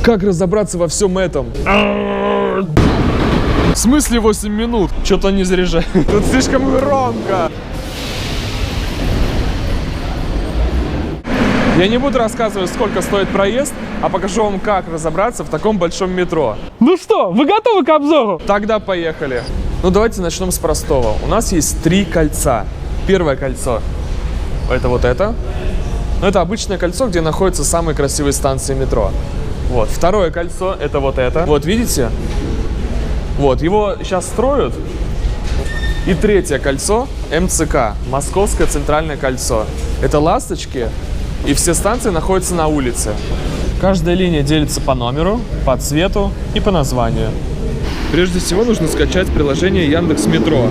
Как разобраться во всем этом? В смысле 8 минут? Что-то не заряжает. Тут слишком громко. Я не буду рассказывать, сколько стоит проезд, а покажу вам, как разобраться в таком большом метро. Ну что, вы готовы к обзору? Тогда поехали. Ну давайте начнем с простого. У нас есть 3 кольца. Первое кольцо — это вот это. Но это обычное кольцо, где находятся самые красивые станции метро. Вот. Второе кольцо — это вот это. Вот, видите? Вот, его сейчас строят. И третье кольцо — МЦК, Московское центральное кольцо. Это ласточки, и все станции находятся на улице. Каждая линия делится по номеру, по цвету и по названию. Прежде всего нужно скачать приложение Яндекс.Метро.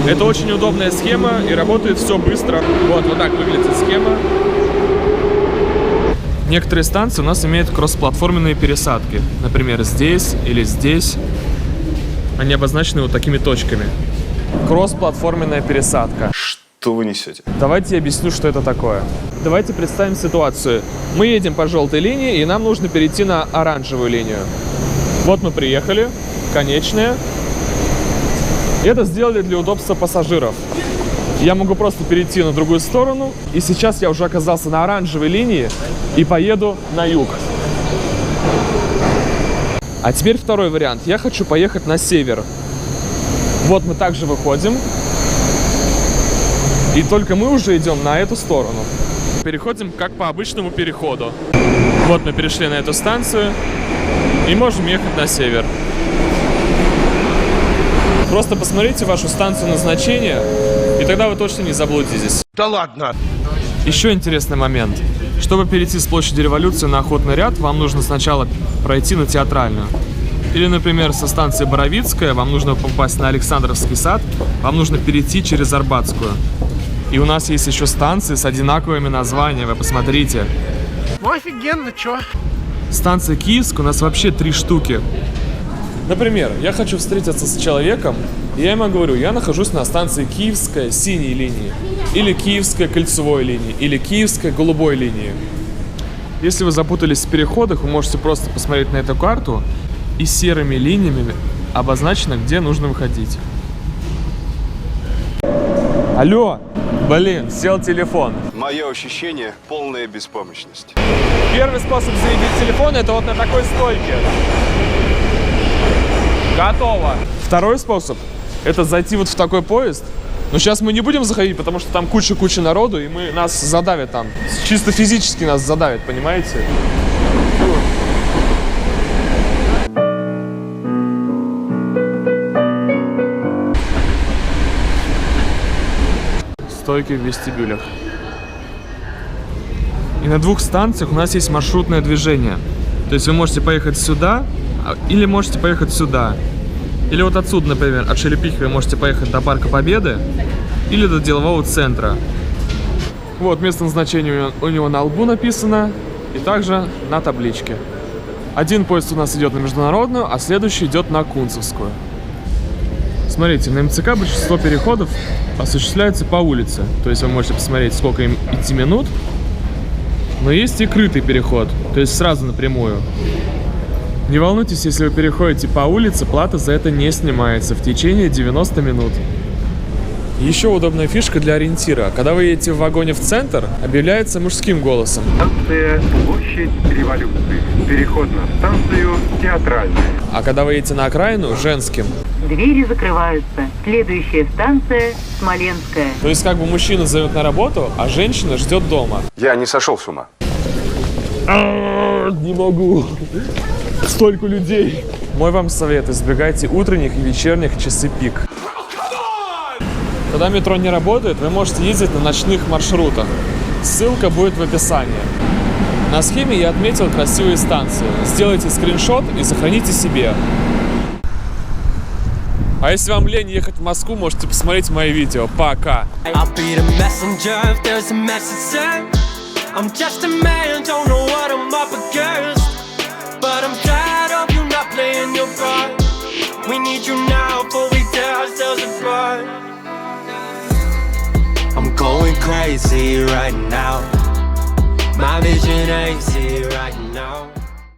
Это очень удобная схема и работает все быстро. Вот так выглядит схема. Некоторые станции у нас имеют кроссплатформенные пересадки. Например, здесь или здесь. Они обозначены вот такими точками. Кроссплатформенная пересадка. Что вы несете? Давайте я объясню, что это такое. Давайте представим ситуацию. Мы едем по желтой линии, и нам нужно перейти на оранжевую линию. Вот мы приехали, конечная. Это сделали для удобства пассажиров. Я могу просто перейти на другую сторону, и сейчас я уже оказался на оранжевой линии и поеду на юг. А теперь второй вариант. Я хочу поехать на север. Вот мы также выходим. И только мы уже идем на эту сторону. Переходим как по обычному переходу. Вот мы перешли на эту станцию и можем ехать на север. Просто посмотрите вашу станцию назначения, и тогда вы точно не заблудитесь. Да ладно! Еще интересный момент. Чтобы перейти с площади Революции на Охотный ряд, вам нужно сначала пройти на Театральную. Или, например, со станции Боровицкая вам нужно попасть на Александровский сад, вам нужно перейти через Арбатскую. И у нас есть еще станции с одинаковыми названиями, вы посмотрите. Ну офигенно, чё? Станция Киевская у нас вообще 3 штуки. Например, я хочу встретиться с человеком, и я ему говорю, я нахожусь на станции Киевская синей линии, или Киевская кольцевой линии, или Киевская голубой линии. Если вы запутались в переходах, вы можете просто посмотреть на эту карту, и серыми линиями обозначено, где нужно выходить. Алло! Блин, сел телефон. Мое ощущение — полная беспомощность. Первый способ зарядить телефон — это вот на такой стойке. Готово. Второй способ — это зайти вот в такой поезд. Но сейчас мы не будем заходить, потому что там куча народу, и нас задавят там. Чисто физически нас задавят, понимаете? Стойки в вестибюлях. И на 2 станциях у нас есть маршрутное движение. То есть вы можете поехать сюда, или можете поехать сюда. Или вот отсюда, например, от Шелепихи вы можете поехать до Парка Победы, или до делового центра. Вот место назначения у него на лбу написано, и также на табличке. Один поезд у нас идет на Международную, а следующий идет на Кунцевскую. Смотрите, на МЦК большинство переходов осуществляется по улице. То есть вы можете посмотреть, сколько им идти минут. Но есть и крытый переход, то есть сразу напрямую. Не волнуйтесь, если вы переходите по улице, плата за это не снимается в течение 90 минут. Еще удобная фишка для ориентира. Когда вы едете в вагоне в центр, объявляется мужским голосом. Станция Площадь Революции. Переход на станцию Театральная. А когда вы едете на окраину, женским. Двери закрываются. Следующая станция Смоленская. То есть как бы мужчина зовет на работу, а женщина ждет дома. Я не сошел с ума. Не могу. Столько людей. Мой вам совет: избегайте утренних и вечерних часы пик. Когда метро не работает, вы можете ездить на ночных маршрутах. Ссылка будет в описании. На схеме я отметил красивые станции. Сделайте скриншот и сохраните себе. А если вам лень ехать в Москву, можете посмотреть мои видео. Пока! I'm going crazy right now. My vision ain't see right now.